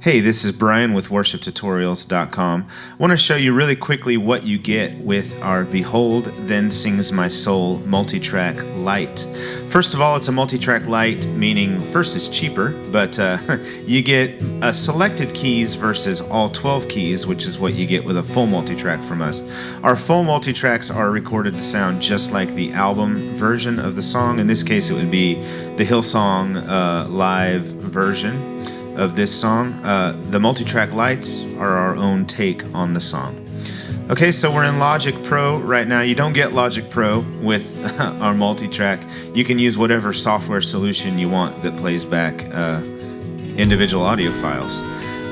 Hey, this is Brian with worshiptutorials.com. I want to show you really quickly what you get with our Behold, Then Sings My Soul multitrack Lite. First of all, it's a multitrack Lite, meaning first it's cheaper, but you get selected keys versus all 12 keys, which is what you get with a full multitrack from us. Our full multitracks are recorded to sound just like the album version of the song. In this case, it would be the Hillsong live version of this song. The multitrack lights are our own take on the song. Okay, so we're in Logic Pro right now. You don't get Logic Pro with our multitrack. You can use whatever software solution you want that plays back individual audio files.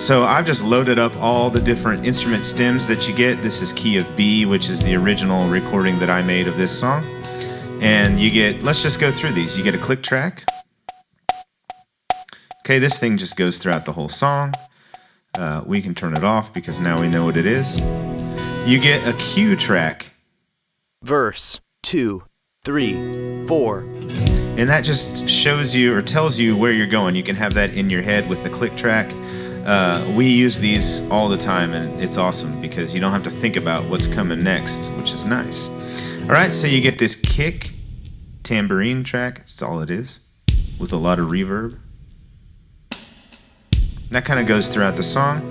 So I've just loaded up all the different instrument stems that you get. This is key of B, which is the original recording that I made of this song. And you get, let's just go through these. You get a click track. Okay, this thing just goes throughout the whole song. We can turn it off because now we know what it is. You get a cue track. Verse 2, 3, 4. And that just shows you or tells you where you're going. You can have that in your head with the click track. We use these all the time, and it's awesome because you don't have to think about what's coming next, which is nice. All right, so you get this kick tambourine track. That's all it is, with a lot of reverb. That kind of goes throughout the song.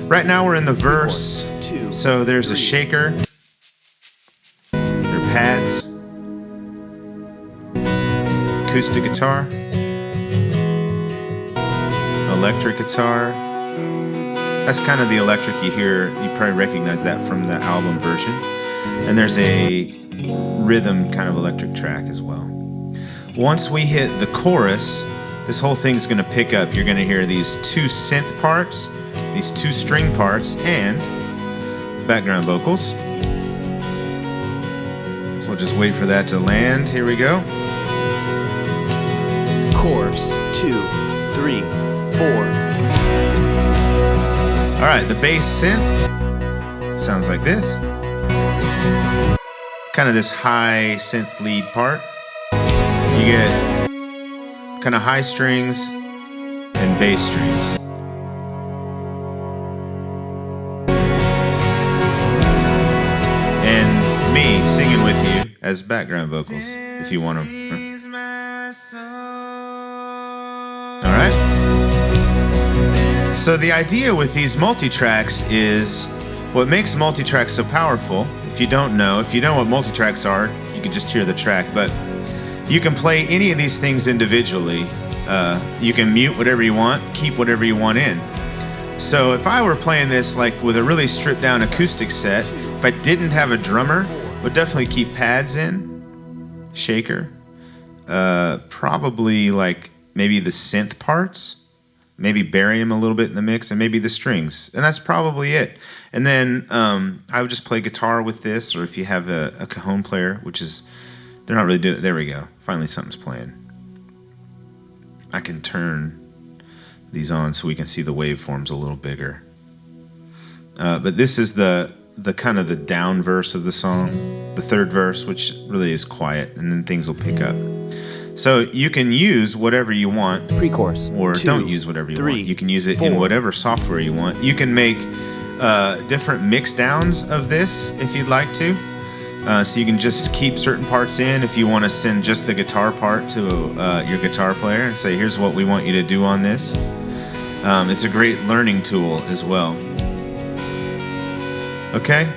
Right now we're in the verse. So there's a shaker. There are pads. Acoustic guitar. Electric guitar. That's kind of the electric you hear. You probably recognize that from the album version. And there's a rhythm kind of electric track as well. Once we hit the chorus, this whole thing's going to pick up. You're going to hear these two synth parts, these two string parts, and background vocals. So we'll just wait for that to land. Here we go. Chorus 2, 3, 4. All right, the bass synth sounds like this. Kind of this high synth lead part. You get kind of high strings and bass strings. And me singing with you as background vocals, if you want them. All right. So the idea with these multitracks is what makes multitracks so powerful. If you know what multitracks are, you can just hear the track, but you can play any of these things individually. You can mute whatever you want, keep whatever you want in. So if I were playing this like with a really stripped down acoustic set, if I didn't have a drummer, would definitely keep pads in, shaker, probably like maybe the synth parts, maybe bury them a little bit in the mix, and maybe the strings. And that's probably it. And then I would just play guitar with this, or if you have a cajon player, which is, they're not really doing it. There we go. Finally something's playing. I can turn these on so we can see the waveforms a little bigger. But this is the kind of the down verse of the song, the third verse, which really is quiet, and then things will pick up. So you can use whatever you want. Pre-chorus. Or don't use whatever you want. You can use it in whatever software you want. You can make different mix downs of this if you'd like to. So you can just keep certain parts in if you want to send just the guitar part to your guitar player and say, here's what we want you to do on this. It's a great learning tool as well. Okay,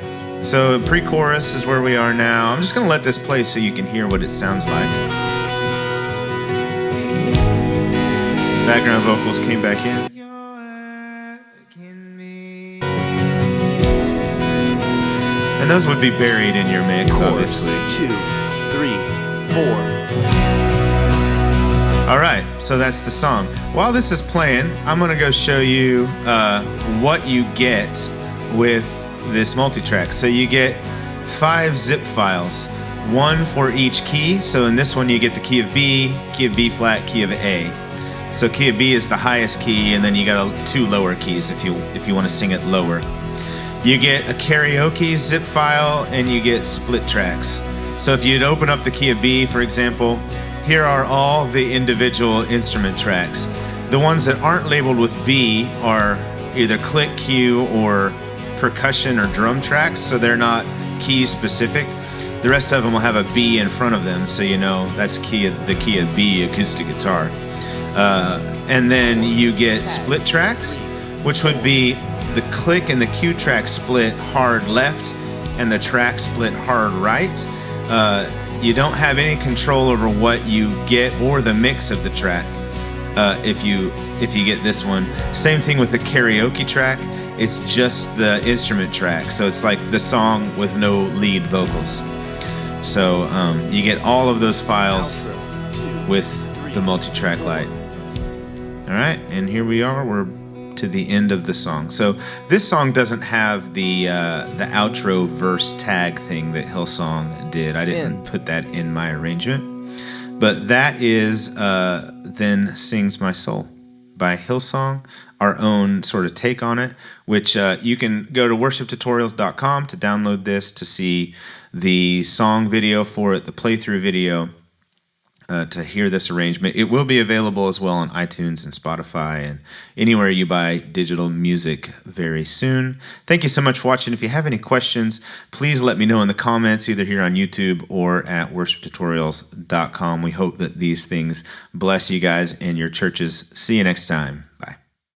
so pre-chorus is where we are now. I'm just going to let this play so you can hear what it sounds like. Background vocals came back in. And those would be buried in your mix, Chorus, obviously. 2, 3, 4. All right, so that's the song. While this is playing, I'm going to go show you what you get with this multitrack. So you get 5 zip files, one for each key. So in this one, you get the key of B flat, key of A. So key of B is the highest key, and then you got 2 lower keys if you want to sing it lower. You get a karaoke zip file, and you get split tracks. So if you'd open up the key of B, for example, here are all the individual instrument tracks. The ones that aren't labeled with B are either click, cue, or percussion or drum tracks, so they're not key specific. The rest of them will have a B in front of them, so you know that's the key of B acoustic guitar. And then you get split tracks, which would be the click and the cue track split hard left and the track split hard right. You don't have any control over what you get or the mix of the track if you get this one. Same thing with the karaoke track. It's just the instrument track, so it's like the song with no lead vocals. So you get all of those files with the Multitrack Lite. All right, and here we are. We're to the end of the song. So this song doesn't have the outro verse tag thing that Hillsong did. I didn't put that in my arrangement. But that is Then Sings My Soul by Hillsong, our own sort of take on it, which you can go to worshiptutorials.com to download this, to see the song video for it, the playthrough video, to hear this arrangement. It will be available as well on iTunes and Spotify and anywhere you buy digital music very soon. Thank you so much for watching. If you have any questions, please let me know in the comments, either here on YouTube or at worshiptutorials.com. We hope that these things bless you guys and your churches. See you next time. Bye.